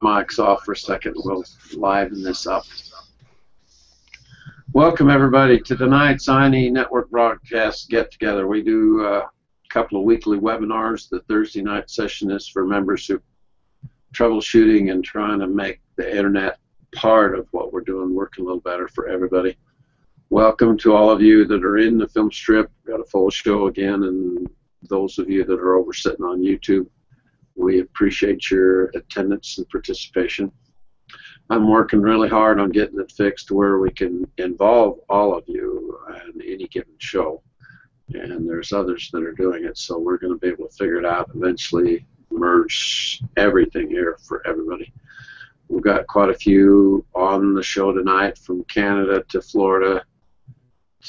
Mic's off for a second. We'll liven this up. Welcome everybody to tonight's INE Network broadcast get together. We do a couple of weekly webinars. The Thursday night session is for members who troubleshooting and trying to make the internet part of what we're doing work a little better for everybody. Welcome to all of you that are in the film strip. We've got a full show again, and those of you that are over sitting on YouTube, we appreciate your attendance and participation. I'm working really hard on getting it fixed to where we can involve all of you in any given show. And there's others that are doing it, so we're going to be able to figure it out, eventually merge everything here for everybody. We've got quite a few on the show tonight, from Canada to Florida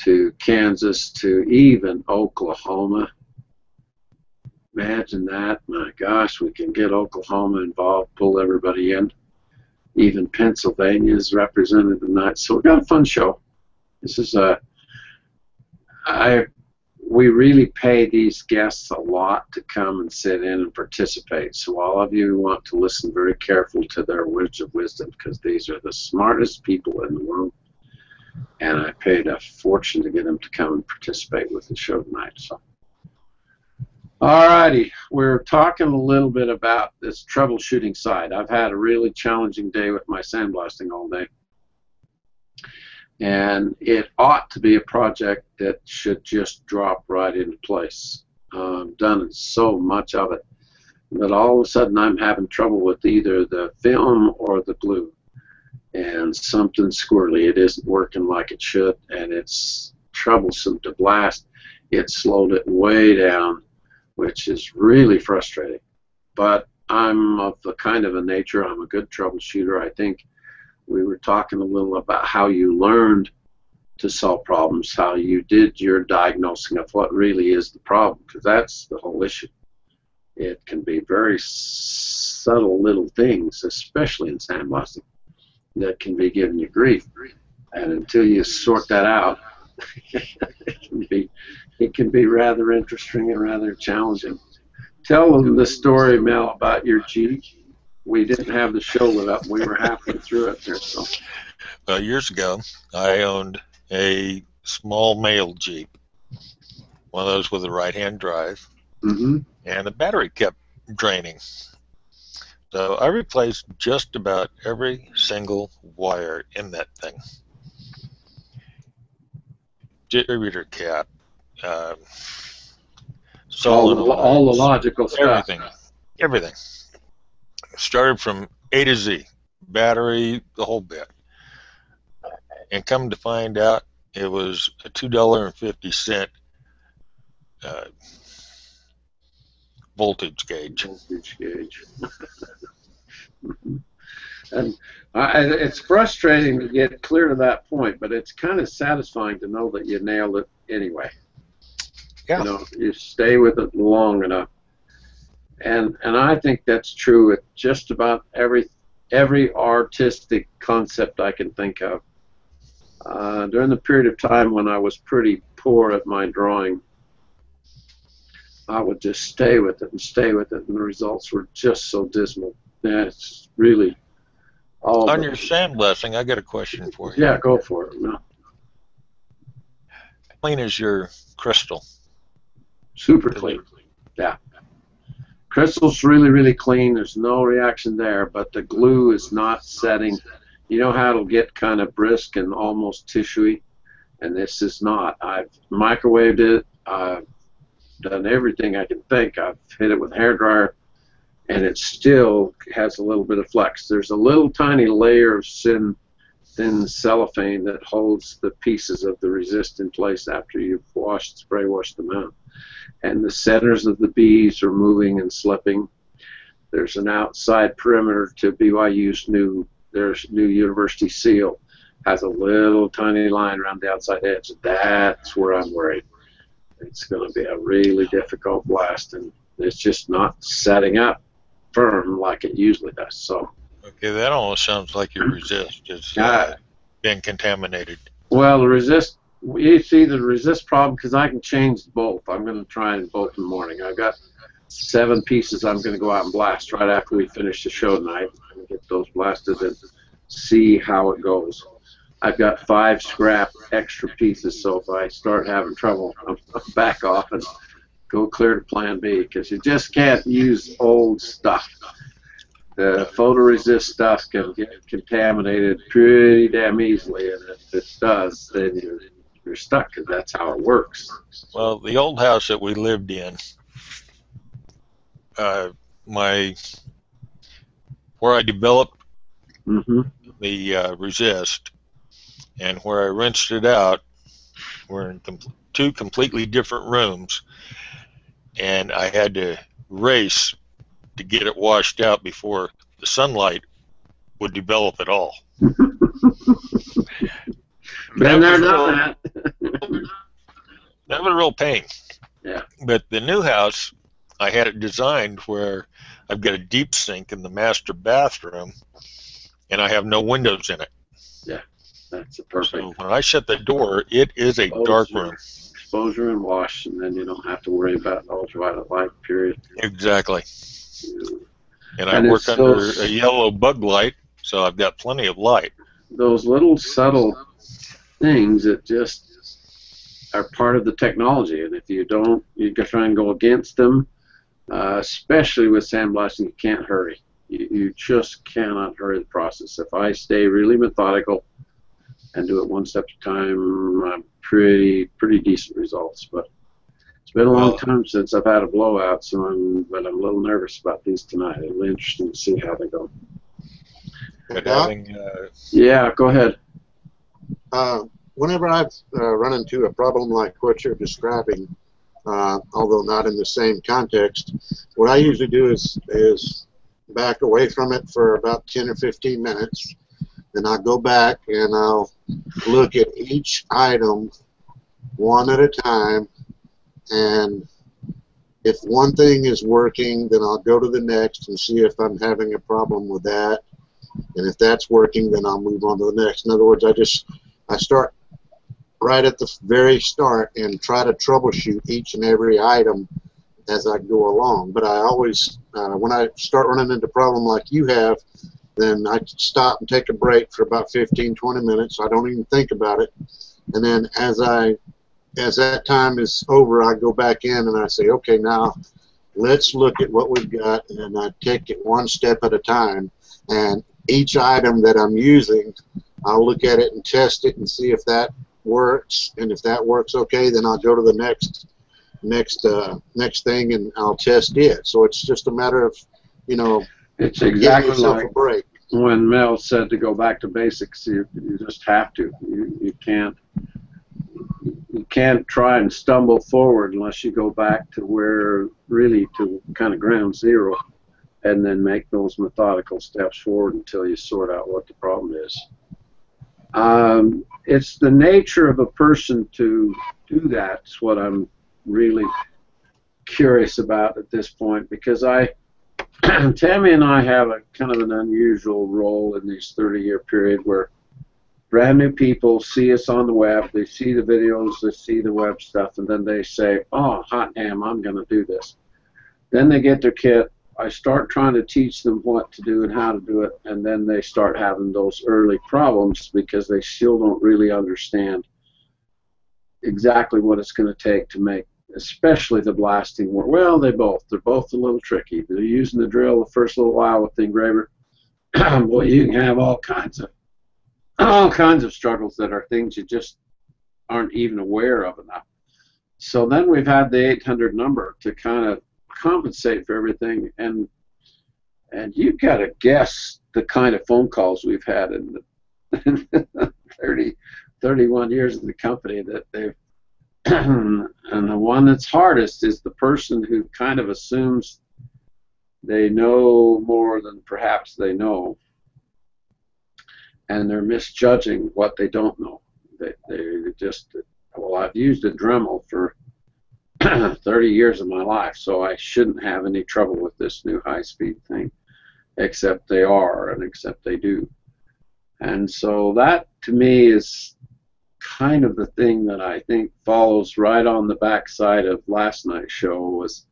to Kansas to even Oklahoma. Imagine that. My gosh, we can get Oklahoma involved, pull everybody in. Even Pennsylvania is represented tonight. So we've got a fun show. This is we really pay these guests a lot to come and sit in and participate. So all of you want to listen very carefully to their words of wisdom, because these are the smartest people in the world. And I paid a fortune to get them to come and participate with the show tonight. So, alrighty, we're talking a little bit about this troubleshooting side. I've had a really challenging day with my sandblasting all day. And it ought to be a project that should just drop right into place. I've done so much of it, but all of a sudden I'm having trouble with either the film or the glue. And something squirrely. It isn't working like it should, and it's troublesome to blast. It slowed it way down, which is really frustrating. But I'm of the kind of a nature, I'm a good troubleshooter. I think we were talking a little about how you learned to solve problems, how you did your diagnosing of what really is the problem, because that's the whole issue. It can be very subtle little things, especially in sandblasting, that can be giving you grief. And until you sort that out, it can be rather interesting and rather challenging. Tell them the story, Mel, about your Jeep. We didn't have the show lit up. We were halfway through it there. So. Well, years ago, I owned a small mail Jeep, one of those with a right-hand drive, and the battery kept draining. So I replaced just about every single wire in that thing. Distributor cap, all the logical stuff. Everything. Started from A to Z, battery, the whole bit. And come to find out, it was a $2.50 voltage gauge. And it's frustrating to get clear to that point, but it's kind of satisfying to know that you nailed it anyway. Yeah. You know, you stay with it long enough. And I think that's true with just about every artistic concept I can think of. During the period of time when I was pretty poor at my drawing, I would just stay with it, and the results were just so dismal. Yeah, it's really all on your sandblasting. I got a question for you. Yeah, go for it. No. How clean is your crystal? Super clean. Yeah. Crystal's really, really clean. There's no reaction there, but the glue is not setting. You know how it'll get kind of brisk and almost tissuey, and this is not. I've microwaved it. I've done everything I can think. I've hit it with a hairdryer, and it still has a little bit of flex. There's a little tiny layer of thin cellophane that holds the pieces of the resist in place after you've spray washed them out. And the centers of the beads are moving and slipping. There's an outside perimeter to BYU's new university seal. Has a little tiny line around the outside edge. That's where I'm worried. It's going to be a really difficult blast, and it's just not setting up firm like it usually does. So. Okay, that almost sounds like your resist has been contaminated. Well, the resist, you see the resist problem, because I can change both. I'm going to try both in the morning. I've got 7 pieces I'm going to go out and blast right after we finish the show tonight. I'm going to get those blasted and see how it goes. I've got 5 scrap extra pieces, so if I start having trouble, I'll back off and go clear to plan B, because you just can't use old stuff. The photoresist stuff can get contaminated pretty damn easily, and if it does, then you're stuck, because that's how it works. Well, the old house that we lived in, where I developed the resist and where I rinsed it out were in 2 completely different rooms, and I had to race to get it washed out before the sunlight would develop at all. That was a real pain. Yeah. But the new house, I had it designed where I've got a deep sink in the master bathroom, and I have no windows in it. Yeah, that's a perfect. So when I shut the door, it is a dark room. Exposure and wash, and then you don't have to worry about ultraviolet light, period. Exactly. And I work under a yellow bug light, so I've got plenty of light. Those little subtle things that just are part of the technology, and if you don't, you can try and go against them, especially with sandblasting. You can't hurry. You just cannot hurry the process. If I stay really methodical and do it one step at a time, I'm pretty decent results. But it's been a long time since I've had a blowout, so I'm a little nervous about these tonight. It'll be interesting to see how they go. But yeah, go ahead. Whenever I've run into a problem like what you're describing, although not in the same context, what I usually do is back away from it for about 10 or 15 minutes. Then I'll go back and I'll look at each item one at a time, and if one thing is working, then I'll go to the next and see if I'm having a problem with that, and if that's working, then I'll move on to the next. In other words, I start right at the very start and try to troubleshoot each and every item as I go along. But I always, when I start running into a problem like you have, then I stop and take a break for about 15, 20 minutes. I don't even think about it. And then as that time is over, I go back in and I say, okay, now let's look at what we've got, and I take it one step at a time. And each item that I'm using, I'll look at it and test it and see if that works. And if that works okay, then I'll go to the next thing and I'll test it. So it's just a matter of, it's exactly like a break. When Mel said to go back to basics. You just have to. You can't try and stumble forward unless you go back to kind of ground zero, and then make those methodical steps forward until you sort out what the problem is. It's the nature of a person to do that. It's what I'm really curious about at this point, because Tammy and I have a kind of an unusual role in this 30-year period where brand new people see us on the web, they see the videos, they see the web stuff, and then they say, oh, hot damn, I'm going to do this. Then they get their kit. I start trying to teach them what to do and how to do it, and then they start having those early problems because they still don't really understand exactly what it's going to take to make, especially the blasting work. Well, they're both a little tricky. They're using the drill the first little while with the engraver. Boy, you can have all kinds of struggles that are things you just aren't even aware of enough. So then we've had the 800 number to kind of compensate for everything, and you've got to guess the kind of phone calls we've had in the 31 years of the company that they've and the one that's hardest is the person who kind of assumes they know more than perhaps they know, and they're misjudging what they don't know. They just, well, I've used a Dremel for 30 years of my life, so I shouldn't have any trouble with this new high-speed thing, except they are, and except they do. And so that, to me, is kind of the thing that I think follows right on the backside of last night's show, was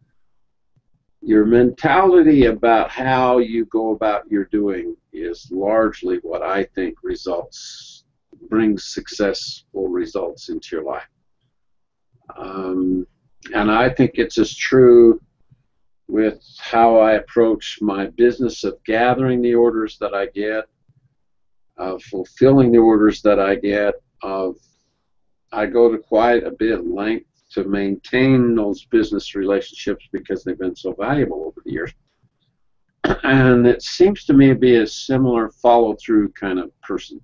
your mentality about how you go about your doing is largely what I think brings successful results into your life. And I think it's as true with how I approach my business of gathering the orders that I get, of fulfilling the orders that I get, I go to quite a bit of length to maintain those business relationships because they've been so valuable over the years. And it seems to me to be a similar follow-through kind of person.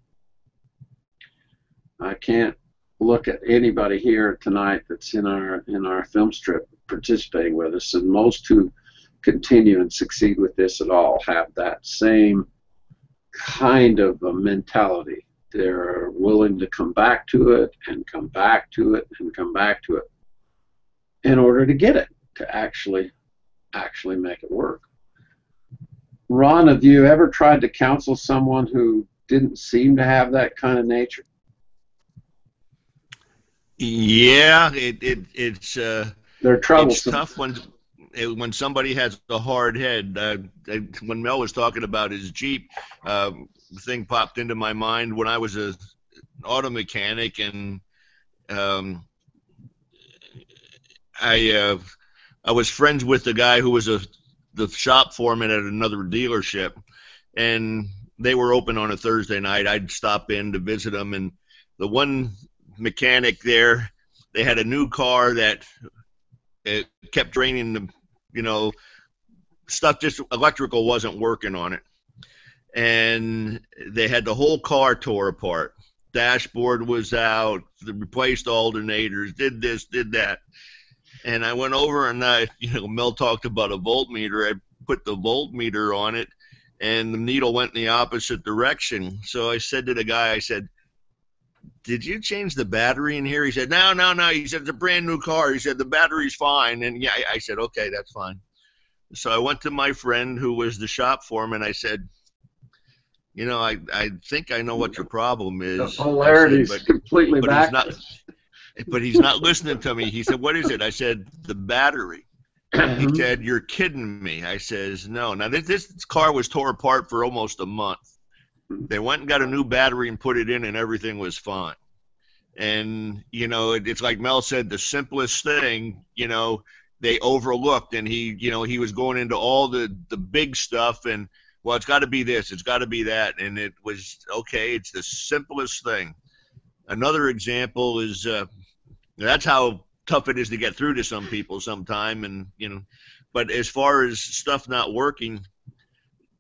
I can't look at anybody here tonight that's in our film strip participating with us, and most who continue and succeed with this at all have that same kind of a mentality. They're willing to come back to it and come back to it and come back to it in order to get it, to actually make it work. Ron, have you ever tried to counsel someone who didn't seem to have that kind of nature? Yeah, it's they're troublesome. It's tough when somebody has a hard head. When Mel was talking about his Jeep, the thing popped into my mind when I was an auto mechanic, and I was friends with the guy who was the shop foreman at another dealership, and they were open on a Thursday night. I'd stop in to visit them, and the one mechanic there, they had a new car that it kept draining the, stuff, just electrical wasn't working on it. And they had the whole car tore apart. Dashboard was out, replaced alternators, did this, did that. And I went over and Mel talked about a voltmeter. I put the voltmeter on it, and the needle went in the opposite direction. So I said to the guy, I said, "Did you change the battery in here?" He said, No. He said, "It's a brand new car." He said, "The battery's fine." And yeah, I said, "Okay, that's fine." So I went to my friend who was the shop foreman. I said, I think I know what your problem is. The polarity's completely back. But he's not listening to me. He said, "What is it?" I said, "The battery." He said, "You're kidding me." I says, "No." Now, this car was tore apart for almost a month. They went and got a new battery and put it in, and everything was fine. And, it's like Mel said, the simplest thing, they overlooked. And he was going into all the big stuff, and, well, it's got to be this, it's got to be that. And it was, okay, it's the simplest thing. Another example is that's how tough it is to get through to some people sometime. And, but as far as stuff not working,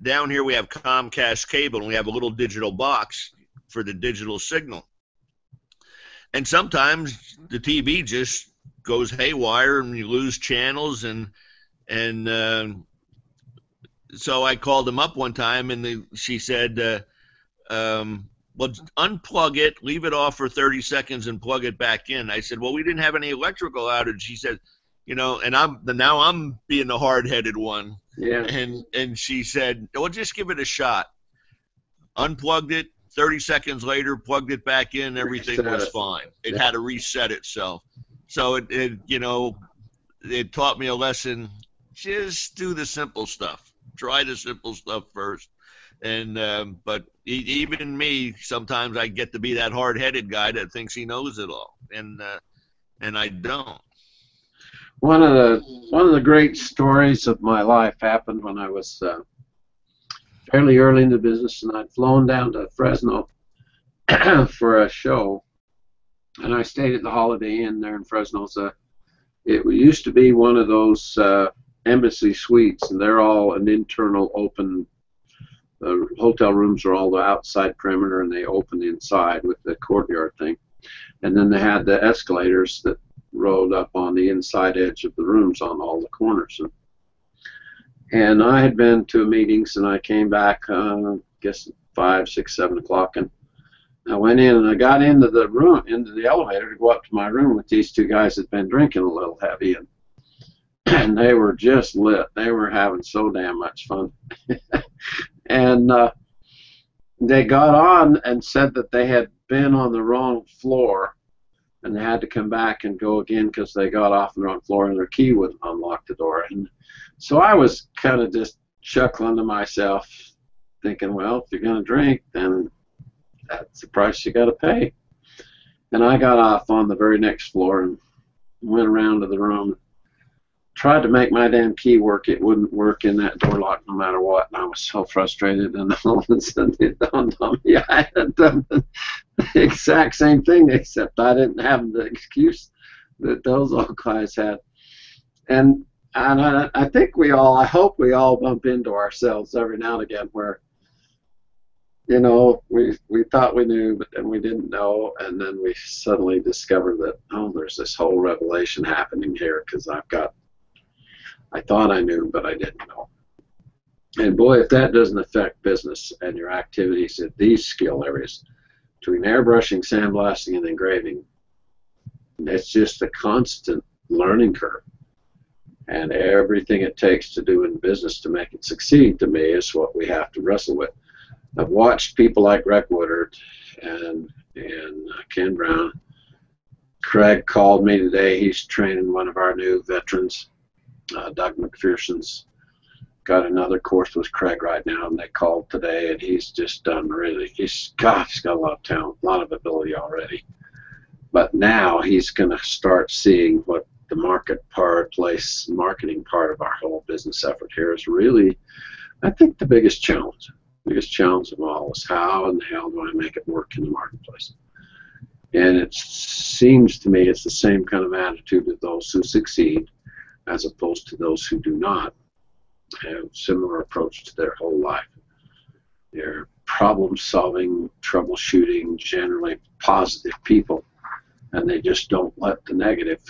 down here we have Comcast cable, and we have a little digital box for the digital signal. And sometimes the TV just goes haywire, and you lose channels. And so I called them up one time, and she said, "Well, unplug it, leave it off for 30 seconds, and plug it back in." I said, "Well, we didn't have any electrical outage." She said, and I'm being the hard-headed one. Yeah. And she said, "Well, just give it a shot." Unplugged it. 30 seconds later, plugged it back in. Everything was fine. It had to reset itself. So it taught me a lesson. Just do the simple stuff. Try the simple stuff first. And but even me, sometimes I get to be that hard-headed guy that thinks he knows it all, and I don't. One of the great stories of my life happened when I was fairly early in the business, and I'd flown down to Fresno for a show, and I stayed at the Holiday Inn there in Fresno. It used to be one of those embassy suites, and they're all an internal open. The hotel rooms are all the outside perimeter, and they open inside with the courtyard thing. And then they had the escalators that rode up on the inside edge of the rooms on all the corners. And I had been to meetings, and I came back, I guess 5, 6, 7 o'clock, and I went in, and I got into the elevator to go up to my room with these two guys that had been drinking a little heavy, and they were just lit. They were having so damn much fun. And they got on and said that they had been on the wrong floor, and they had to come back and go again because they got off on the wrong floor and their key wouldn't unlock the door. And so I was kind of just chuckling to myself, thinking, well, if you're going to drink, then that's the price you got to pay. And I got off on the very next floor and went around to the room, tried to make my damn key work. It wouldn't work in that door lock no matter what. And I was so frustrated. And all of a sudden it dawned on me I had done the exact same thing, except I didn't have the excuse that those old guys had. And I think I hope we all bump into ourselves every now and again where, you know, we thought we knew, but then we didn't know, and then we suddenly discovered that, oh, there's this whole revelation happening here because I thought I knew, but I didn't know. And boy, if that doesn't affect business and your activities in these skill areas, between airbrushing, sandblasting, and engraving, it's just a constant learning curve. And everything it takes to do in business to make it succeed, to me, is what we have to wrestle with. I've watched people like Rick Woodard and Ken Brown. Craig called me today. He's training one of our new veterans, Doug McPherson's got another course with Craig right now, and they called today, and he's just done he's got a lot of talent, a lot of ability already. But now he's going to start seeing what the marketing part of our whole business effort here is really, I think, the biggest challenge. Biggest challenge of all is how in the hell do I make it work in the marketplace? And it seems to me it's the same kind of attitude of those who succeed as opposed to those who do not have a similar approach to their whole life. They're problem-solving, troubleshooting, generally positive people, and they just don't let the negative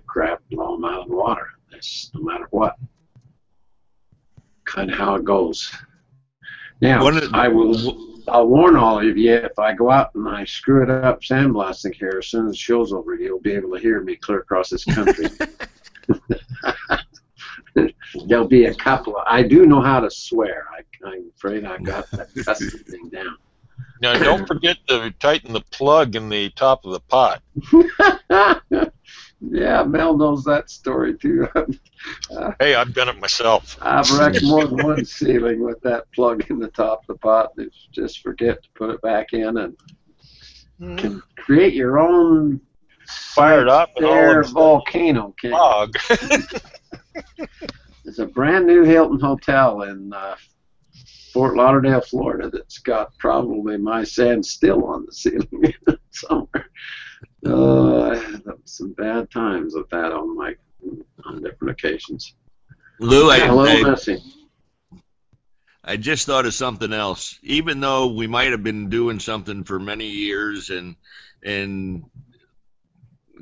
crap blow them out of the water. That's no matter what. Kind of how it goes. Now, I'll warn all of you, if I go out and I screw it up sandblasting here, as soon as the show's over, you'll be able to hear me clear across this country. There'll be a couple of, I do know how to swear. I'm afraid I got that cussing thing down. Now, don't forget to tighten the plug in the top of the pot. Yeah, Mel knows that story too. Hey, I've done it myself. I've wrecked more than one ceiling with that plug in the top of the pot. Just forget to put it back in and can create your own fired up air volcano. Fog. There's a brand new Hilton Hotel in Fort Lauderdale, Florida that's got probably my sand still on the ceiling somewhere. I had some bad times with that on different occasions. Lou, I just thought of something else. Even though we might have been doing something for many years and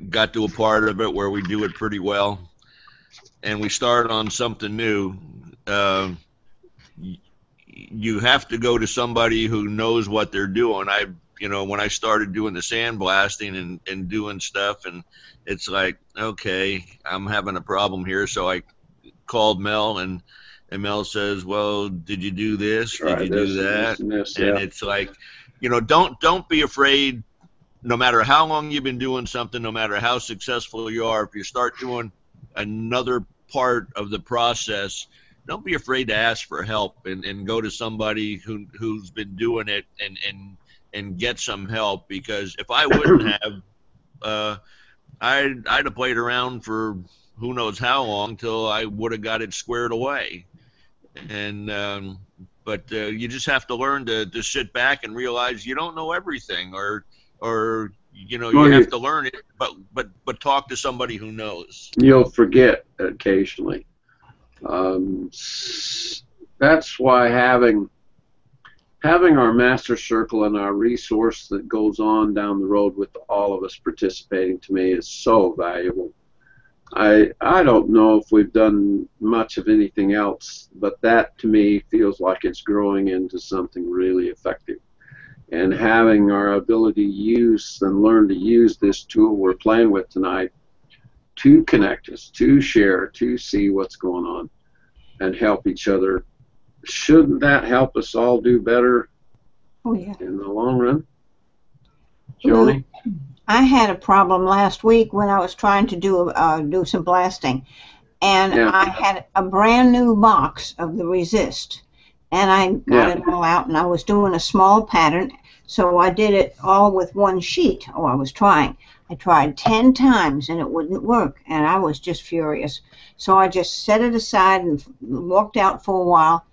got to a part of it where we do it pretty well, and we start on something new, you have to go to somebody who knows what they're doing. When I started doing the sandblasting and doing stuff, and it's like, okay, I'm having a problem here, so I called Mel, and Mel says, well, did you do this? Did you do that? And it's like, don't be afraid, no matter how long you've been doing something, no matter how successful you are, if you start doing another part of the process, don't be afraid to ask for help and go to somebody who's been doing it and get some help, because if I wouldn't have, I'd have played around for who knows how long till I would have got it squared away. And but you just have to learn to sit back and realize you don't know everything, or you have to learn it, but talk to somebody who knows. You'll forget occasionally. That's why having our master circle and our resource that goes on down the road with all of us participating, to me, is so valuable. I don't know if we've done much of anything else, but that to me feels like it's growing into something really effective. And having our ability to use and learn to use this tool we're playing with tonight to connect us, to share, to see what's going on, and help each other. Shouldn't that help us all do better in the long run? Joni? I had a problem last week when I was trying to do some blasting, and Yeah. I had a brand new box of the Resist, and I got it all out, and I was doing a small pattern, so I did it all with one sheet. Oh, I was trying. I tried 10 times, and it wouldn't work, and I was just furious. So I just set it aside and walked out for a while,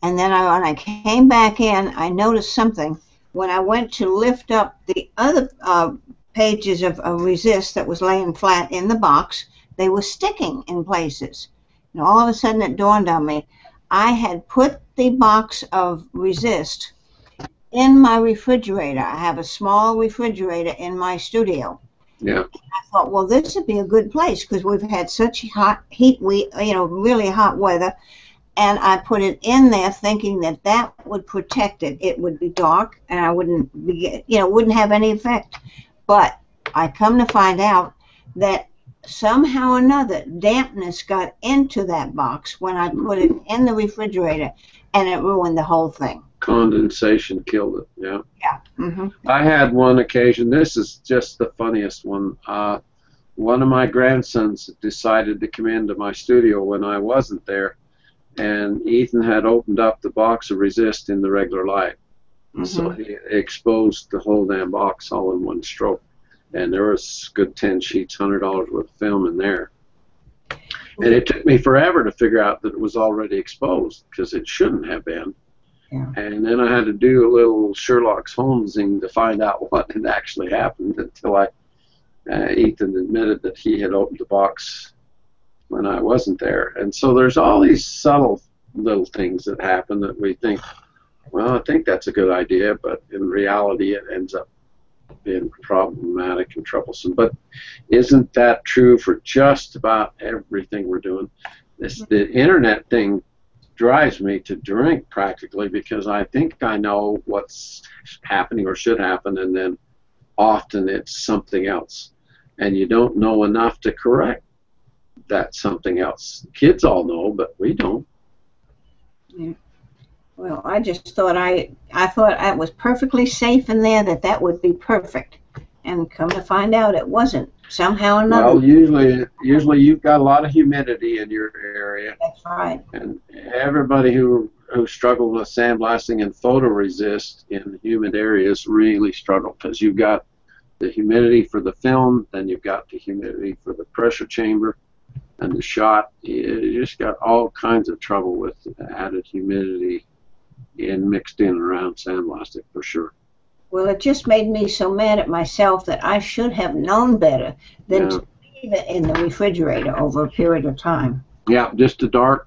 and then when I came back in, I noticed something. When I went to lift up the other pages of Resist that was laying flat in the box, they were sticking in places. And all of a sudden it dawned on me, I had put the box of Resist in my refrigerator. I have a small refrigerator in my studio. Yeah. I thought, well, this would be a good place because we've had such really hot weather. And I put it in there thinking that that would protect it. It would be dark and I wouldn't have any effect. But I come to find out that somehow or another dampness got into that box when I put it in the refrigerator, and it ruined the whole thing. Condensation killed it, yeah. Yeah. Mm-hmm. I had one occasion, this is just the funniest one. One of my grandsons decided to come into my studio when I wasn't there, and Ethan had opened up the box of Resist in the regular light. Mm-hmm. So he exposed the whole damn box all in one stroke. And there was good 10 sheets, $100 worth of film in there. And it took me forever to figure out that it was already exposed, because it shouldn't have been. Yeah. And then I had to do a little Sherlock Holmesing to find out what had actually happened until Ethan admitted that he had opened the box when I wasn't there. And so there's all these subtle little things that happen that we think, well, I think that's a good idea, but in reality it ends up being problematic and troublesome. But isn't that true for just about everything we're doing? The internet thing drives me to drink practically, because I think I know what's happening or should happen, and then often it's something else, and you don't know enough to correct that something else. Kids all know, but we don't. Yeah. Well, I just thought I thought I was perfectly safe in there, that would be perfect, and come to find out it wasn't. Somehow or another. Well, usually you've got a lot of humidity in your area. That's right. And everybody who struggles with sandblasting and photoresist in humid areas really struggle, because you've got the humidity for the film, then you've got the humidity for the pressure chamber and the shot. You just got all kinds of trouble with added humidity mixed in around sandblasting, for sure. Well, it just made me so mad at myself that I should have known better than to leave it in the refrigerator over a period of time. Yeah, just a dark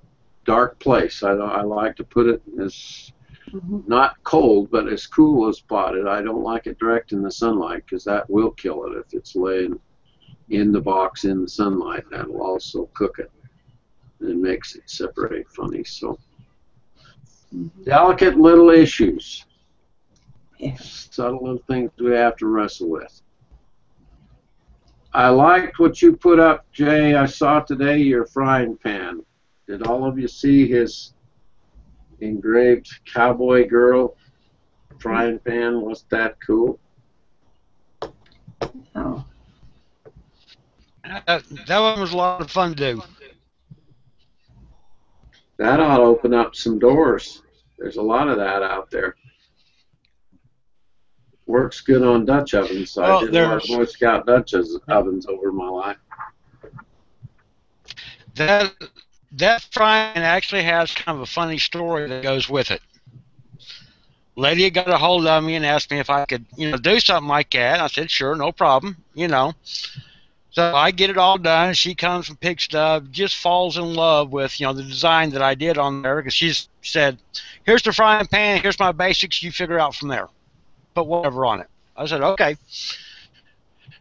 place. I like to put it as not cold, but as cool as potted. I don't like it direct in the sunlight, because that will kill it if it's laying in the box in the sunlight. That'll also cook it and makes it separate funny. So delicate little issues. Yeah. Subtle little things we have to wrestle with. I liked what you put up, Jay. I saw today your frying pan. Did all of you see his engraved cowboy girl frying pan? Was that cool? Oh. That one was a lot of fun to do. That ought to open up some doors. There's a lot of that out there. Works good on Dutch ovens. So I did a lot of Boy Scout Dutch ovens over my life. That frying actually has kind of a funny story that goes with it. Lady got a hold of me and asked me if I could, do something like that. I said, sure, no problem, So I get it all done. She comes and picks it up, just falls in love with, the design that I did on there, because she said, here's the frying pan, here's my basics, you figure out from there. Put whatever on it. I said, okay.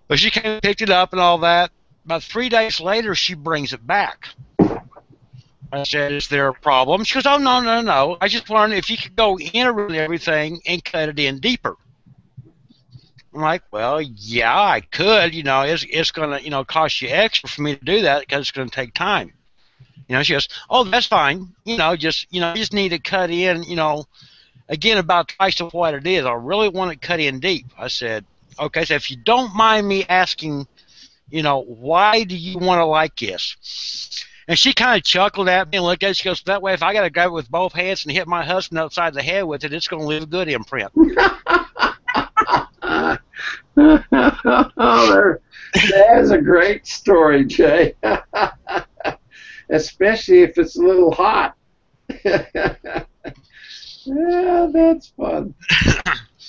But she came and picked it up and all that. About 3 days later, she brings it back. I said, is there a problem? She goes, oh, no. I just wondered if you could go in around everything and cut it in deeper. I'm like, well, yeah, I could. It's going to, cost you extra for me to do that, because it's going to take time. She goes, oh, that's fine. You just need to cut in, again, about twice of what it is. I really want it cut in deep. I said, Okay, so if you don't mind me asking, why do you want to like this? And she kind of chuckled at me and looked at it. She goes, that way, if I got to grab it with both hands and hit my husband upside the head with it, it's going to leave a good imprint. That's a great story, Jay. Especially if it's a little hot. Yeah, that's fun.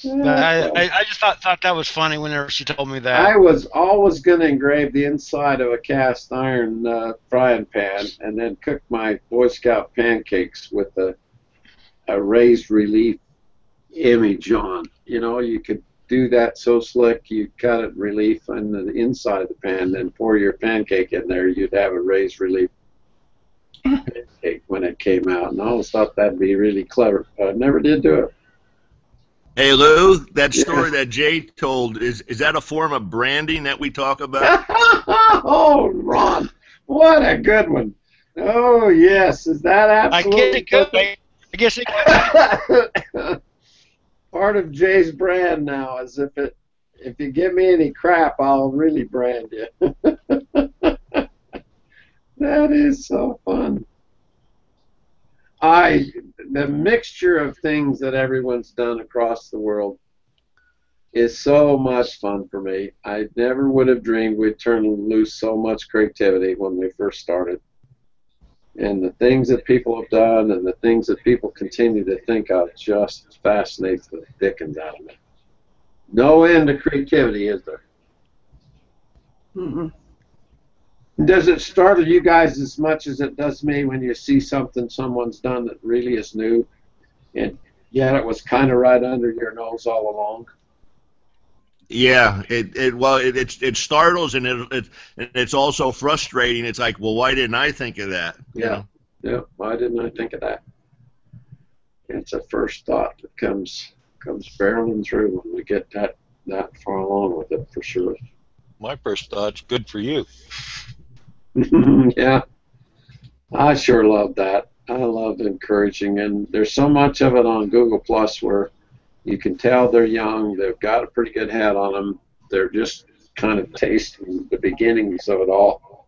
I just thought that was funny whenever she told me that. I was always going to engrave the inside of a cast iron frying pan and then cook my Boy Scout pancakes with a raised relief image on. You could do that so slick, you cut it relief on the inside of the pan, then pour your pancake in there, you'd have a raised relief pancake when it came out. And I always thought that'd be really clever, but I never did do it. Hey, Lou, that story that Jay told, is that a form of branding that we talk about? Oh, Ron, what a good one. Oh, yes. Is that absolutely I guess it could. Part of Jay's brand now is if you give me any crap, I'll really brand you. That is so fun. The mixture of things that everyone's done across the world is so much fun for me. I never would have dreamed we'd turn loose so much creativity when we first started. And the things that people have done and the things that people continue to think of just fascinates the dickens out of me. No end to creativity, is there? Mm-mm. Does it startle you guys as much as it does me when you see something someone's done that really is new, and yet it was kind of right under your nose all along? Yeah, it startles, and it's also frustrating. It's like, well, why didn't I think of that? Yeah. Why didn't I think of that? It's a first thought that comes barreling through when we get that far along with it, for sure. My first thought's good for you. Yeah, I sure love that. I love encouraging, and there's so much of it on Google Plus where you can tell they're young, they've got a pretty good head on them, they're just kind of tasting the beginnings of it all,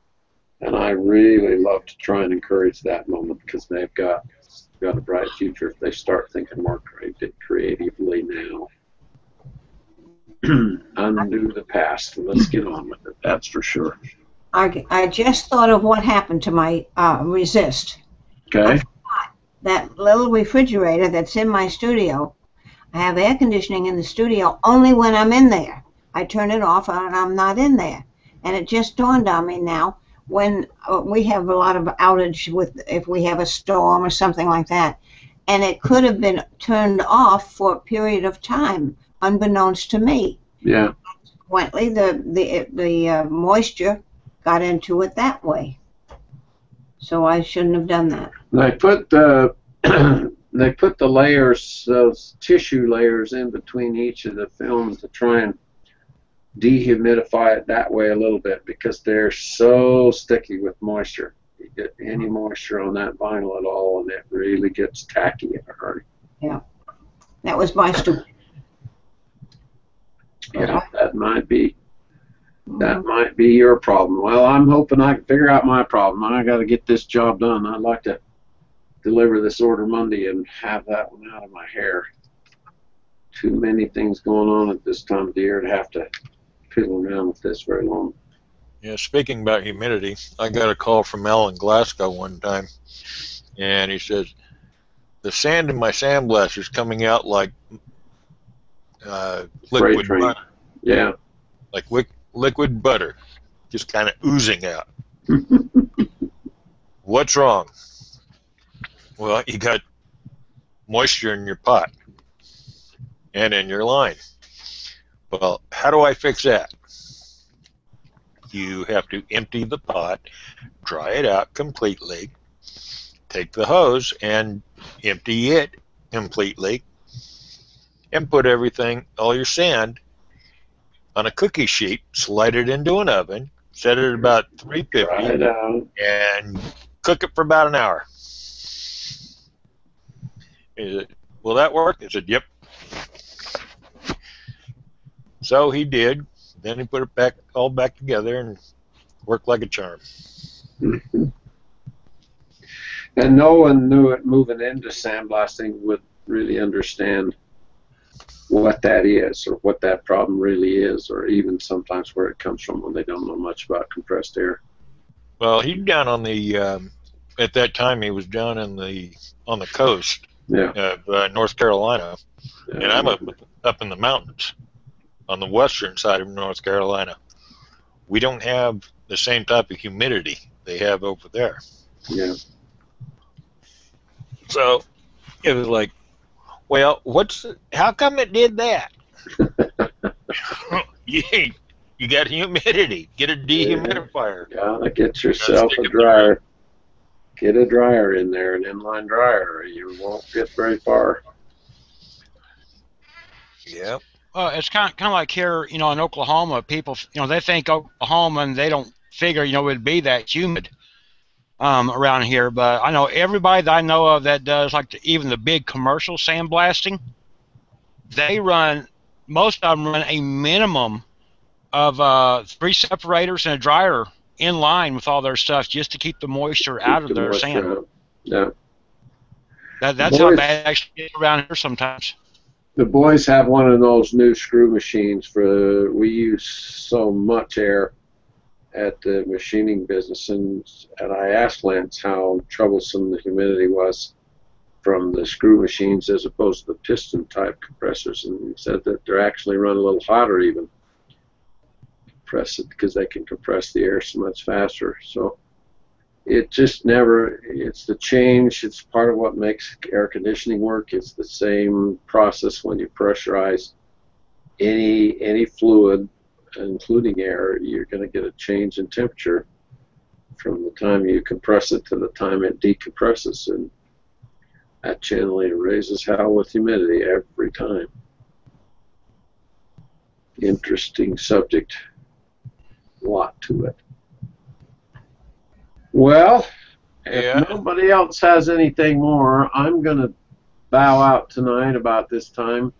and I really love to try and encourage that moment because they've got a bright future if they start thinking more creatively now. Undo the past and let's get on with it, that's for sure. I just thought of what happened to my resist. Okay. That little refrigerator that's in my studio, I have air conditioning in the studio only when I'm in there. I turn it off and I'm not in there. And it just dawned on me now when we have a lot of outage if we have a storm or something like that. And it could have been turned off for a period of time, unbeknownst to me. Yeah. Consequently, the moisture got into it that way. So I shouldn't have done that. They put the layers, those tissue layers, in between each of the films to try and dehumidify it that way a little bit because they're so sticky with moisture. You get any moisture on that vinyl at all, and it really gets tacky in a hurry. Yeah, that was my stupid. Yeah, that might be your problem. Well, I'm hoping I can figure out my problem. I got to get this job done. I'd like to deliver this order Monday and have that one out of my hair. Too many things going on at this time of the year to have to fiddle around with this very long. Yeah, speaking about humidity, I got a call from Al in Glasgow one time, and he says, the sand in my sandblast is coming out like liquid butter. Yeah. Like liquid butter, just kind of oozing out. What's wrong? Well, you got moisture in your pot and in your line. Well, how do I fix that? You have to empty the pot, dry it out completely, take the hose and empty it completely, and put everything, all your sand, on a cookie sheet, slide it into an oven, set it at about 350, and cook it for about an hour. Will that work? I said, yep. So he did. Then he put it all back together and worked like a charm. And no one knew it moving into sandblasting would really understand what that is or what that problem really is, or even sometimes where it comes from when they don't know much about compressed air. Well, he's down on the at that time he was down on the coast of North Carolina, and I'm up in the mountains on the western side of North Carolina. We don't have the same type of humidity they have over there. Yeah. So it was like, well, how come it did that? You got humidity. Get a dehumidifier. Gotta get yourself a dryer. Get a dryer in there, an inline dryer, or you won't get very far. Yeah. It's kind of like here, in Oklahoma, people, they think Oklahoma and they don't figure, it'd be that humid around here. But I know everybody that I know of that does even the big commercial sandblasting, most of them run a minimum of 3 separators and a dryer in line with all their stuff just to keep the moisture out of their sand. Out. Yeah. That's how bad it actually gets around here sometimes. The boys have one of those new screw machines we use so much air at the machining business, and I asked Lance how troublesome the humidity was from the screw machines as opposed to the piston type compressors, and he said that they're actually run a little hotter even. Compress it because they can compress the air so much faster. So it just it's the change. It's part of what makes air conditioning work. It's the same process when you pressurize any fluid, including air. You're going to get a change in temperature from the time you compress it to the time it decompresses, and that generally raises hell with humidity every time. Interesting subject. A lot to it. Well, if nobody else has anything more, I'm going to bow out tonight about this time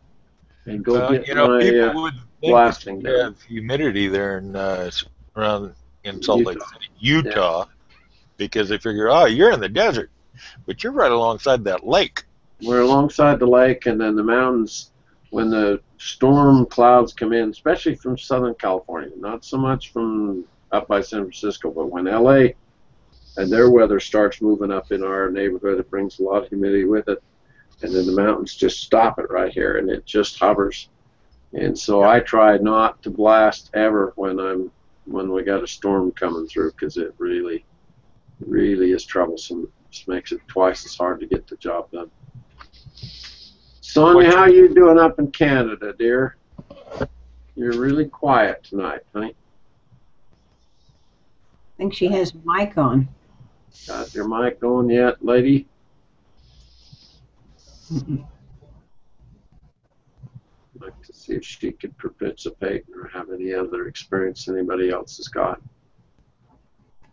and go get my people would think blasting you have humidity there around in Salt Lake City, Utah, because they figure, you're in the desert, but you're right alongside that lake. We're alongside the lake, and then the mountains. When the storm clouds come in, especially from Southern California, not so much from up by San Francisco, but when LA and their weather starts moving up in our neighborhood, it brings a lot of humidity with it, and then the mountains just stop it right here, and it just hovers. And so I try not to blast ever when we got a storm coming through, because it really, really is troublesome. It just makes it twice as hard to get the job done. Sonia, how you doing up in Canada, dear? You're really quiet tonight, honey. I think she has mic on. Got your mic on yet, lady? I'd like to see if she could participate or have any other experience anybody else has got.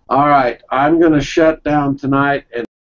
All right, I'm going to shut down tonight and